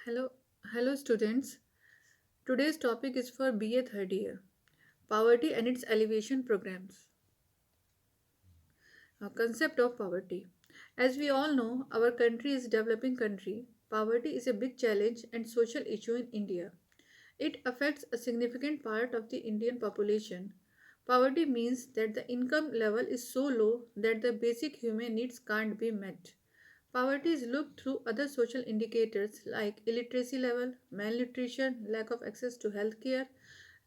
Hello, hello students. Today's topic is for BA third year, poverty and its alleviation programs. Concept of poverty. As we all know, our country is a developing country. Poverty is a big challenge and social issue in India. It affects a significant part of the Indian population. Poverty means that the income level is so low that the basic human needs can't be met. Poverty is looked through other social indicators like illiteracy level, malnutrition, lack of access to healthcare,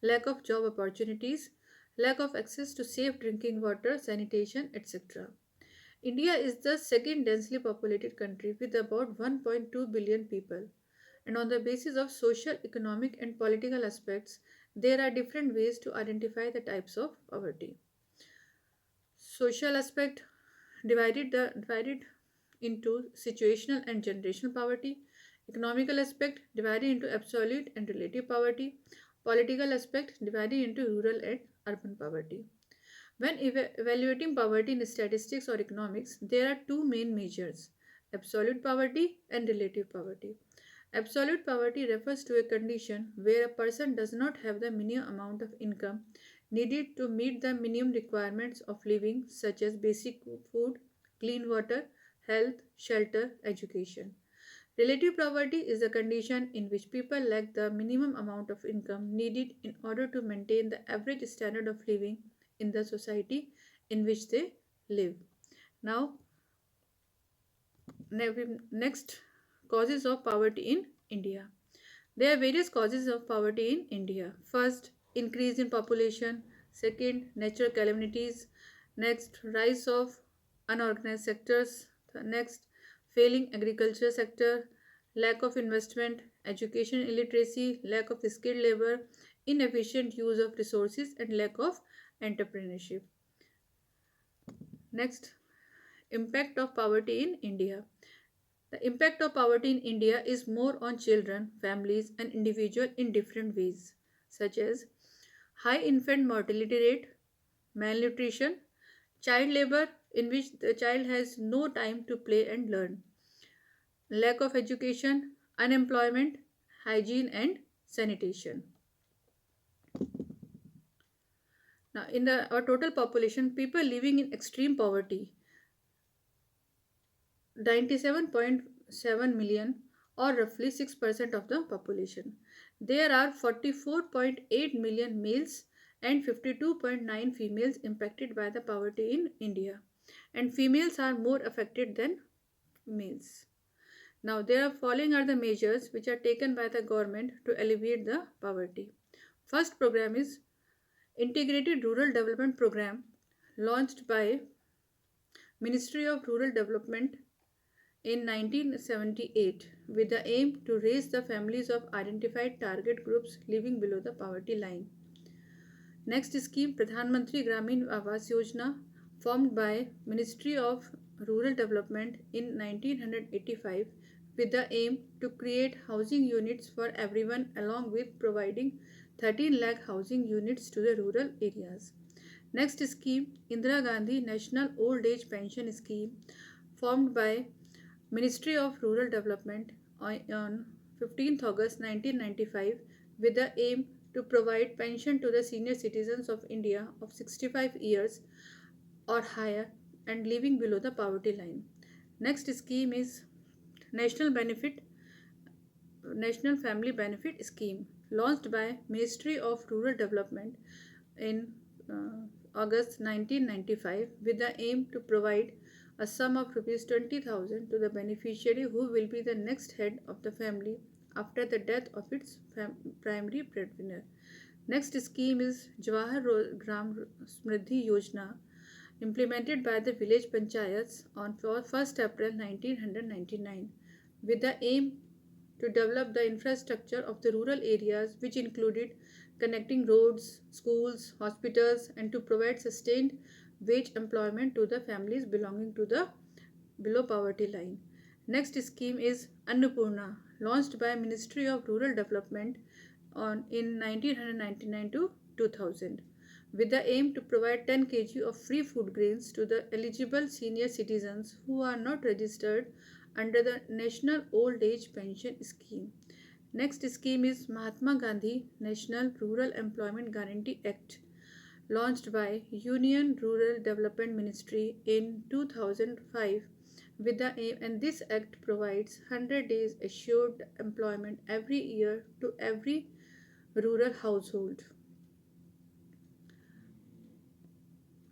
lack of job opportunities, lack of access to safe drinking water, sanitation, etc. India is the second densely populated country with about 1.2 billion people. And on the basis of social, economic, and political aspects, there are different ways to identify the types of poverty. Social aspect divided into situational and generational poverty, economical aspect divided into absolute and relative poverty, political aspect divided into rural and urban poverty. When evaluating poverty in statistics or economics, there are two main measures: absolute poverty and relative poverty. Absolute poverty refers to a condition where a person does not have the minimum amount of income needed to meet the minimum requirements of living, such as basic food, clean water, health, shelter, education. Relative poverty is a condition in which people lack the minimum amount of income needed in order to maintain the average standard of living in the society in which they live. Now, next, causes of poverty in India. There are various causes of poverty in India. First, increase in population. Second, natural calamities. Next, rise of unorganized sectors. Next, failing agriculture sector. Lack of investment, education illiteracy, lack of skilled labor, inefficient use of resources, and lack of entrepreneurship. Next, impact of poverty in India. The impact of poverty in India is more on children, families, and individuals in different ways, such as high infant mortality rate, malnutrition, child labor in which the child has no time to play and learn, lack of education, unemployment, hygiene, and sanitation. Now, in our total population, people living in extreme poverty, 97.7 million, or roughly 6% of the population. There are 44.8 million males and 52.9 females impacted by the poverty in India, and females are more affected than males. Now, there are following are the measures which are taken by the government to alleviate the poverty. First program is Integrated Rural Development Program, launched by Ministry of Rural Development in 1978 with the aim to raise the families of identified target groups living below the poverty line. Next scheme, Pradhan Mantri Gramin Awas Yojana, formed by Ministry of Rural Development in 1985 with the aim to create housing units for everyone along with providing 13 lakh housing units to the rural areas. Next scheme, Indira Gandhi National Old Age Pension Scheme, formed by Ministry of Rural Development on 15th August 1995 with the aim to provide pension to the senior citizens of India of 65 years or higher and living below the poverty line. Next scheme is National Benefit National Family Benefit Scheme, launched by Ministry of Rural Development in August 1995 with the aim to provide a sum of rupees 20,000 to the beneficiary who will be the next head of the family after the death of its primary breadwinner. Next scheme is Jawahar Gram Smriddhi Yojana, implemented by the village panchayats on 1st April 1999 with the aim to develop the infrastructure of the rural areas, which included connecting roads, schools, hospitals, and to provide sustained wage employment to the families belonging to the below poverty line. Next scheme is Annapurna, launched by Ministry of Rural Development in 1999 to 2000 with the aim to provide 10 kg of free food grains to the eligible senior citizens who are not registered under the National Old Age Pension Scheme. Next scheme is Mahatma Gandhi National Rural Employment Guarantee Act, launched by Union Rural Development Ministry in 2005 with the aim, and this act provides 100 days assured employment every year to every rural household.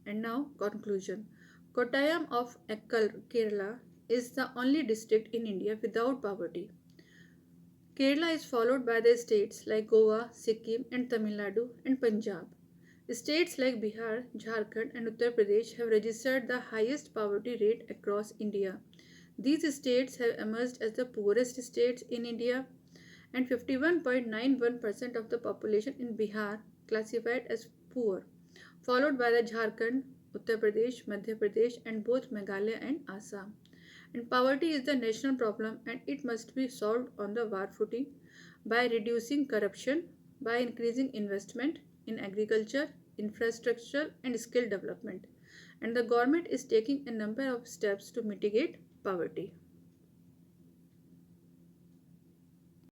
And now conclusion. Kottayam of Kerala is the only district in India without poverty. Kerala is followed by the states like Goa, Sikkim, and Tamil Nadu and Punjab. States like Bihar, Jharkhand, and Uttar Pradesh have registered the highest poverty rate across India. These states have emerged as the poorest states in India, and 51.91% of the population in Bihar classified as poor, followed by the Jharkhand, Uttar Pradesh, Madhya Pradesh, and both Meghalaya and Assam. And poverty is the national problem and it must be solved on the war footing by reducing corruption, by increasing investment in agriculture, infrastructure, and skill development. And the government is taking a number of steps to mitigate poverty.